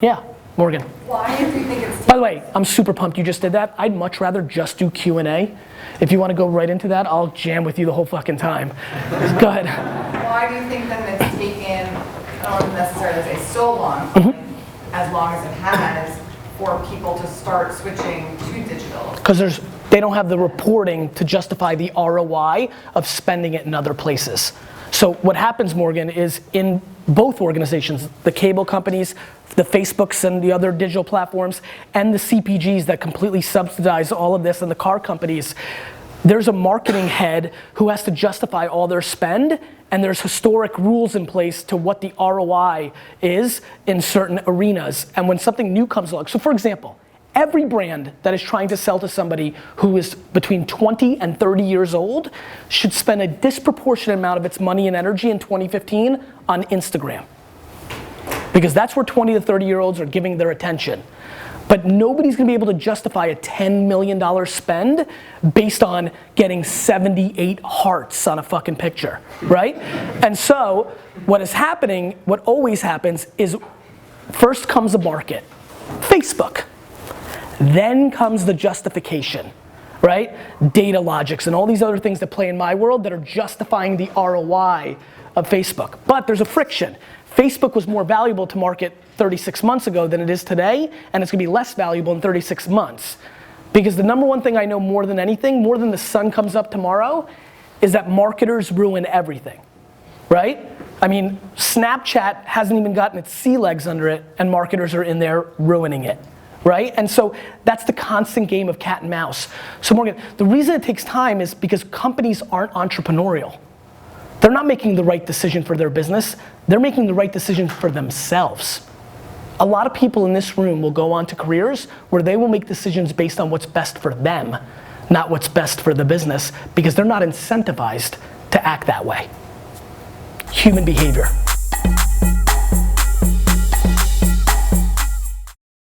Yeah, Morgan. Why do you think it's... By the way, I'm super pumped you just did that. I'd much rather just do Q&A. If you want to go right into that, I'll jam with you the whole fucking time. Go ahead. Why do you think that it's taken, I don't necessarily say so long, as long as it has, for people to start switching to digital? Because they don't have the reporting to justify the ROI of spending it in other places. So what happens, Morgan, is in both organizations, the cable companies, the Facebooks and the other digital platforms, and the CPGs that completely subsidize all of this, and the car companies, there's a marketing head who has to justify all their spend, and there's historic rules in place to what the ROI is in certain arenas. And when something new comes along, so for example, every brand that is trying to sell to somebody who is between 20 and 30 years old should spend a disproportionate amount of its money and energy in 2015 on Instagram. Because that's where 20 to 30 year olds are giving their attention. But nobody's gonna be able to justify a $10 million spend based on getting 78 hearts on a fucking picture, right? And so what is happening, what always happens is first comes the market, Facebook. Then comes the justification, right? Data logics and all these other things that play in my world that are justifying the ROI of Facebook. But there's a friction. Facebook was more valuable to market 36 months ago than it is today, and it's gonna be less valuable in 36 months. Because the number one thing I know more than anything, more than the sun comes up tomorrow, is that marketers ruin everything, right? I mean, Snapchat hasn't even gotten its sea legs under it, and marketers are in there ruining it. Right? And so that's the constant game of cat and mouse. So Morgan, the reason it takes time is because companies aren't entrepreneurial. They're not making the right decision for their business, they're making the right decision for themselves. A lot of people in this room will go on to careers where they will make decisions based on what's best for them, not what's best for the business, because they're not incentivized to act that way. Human behavior.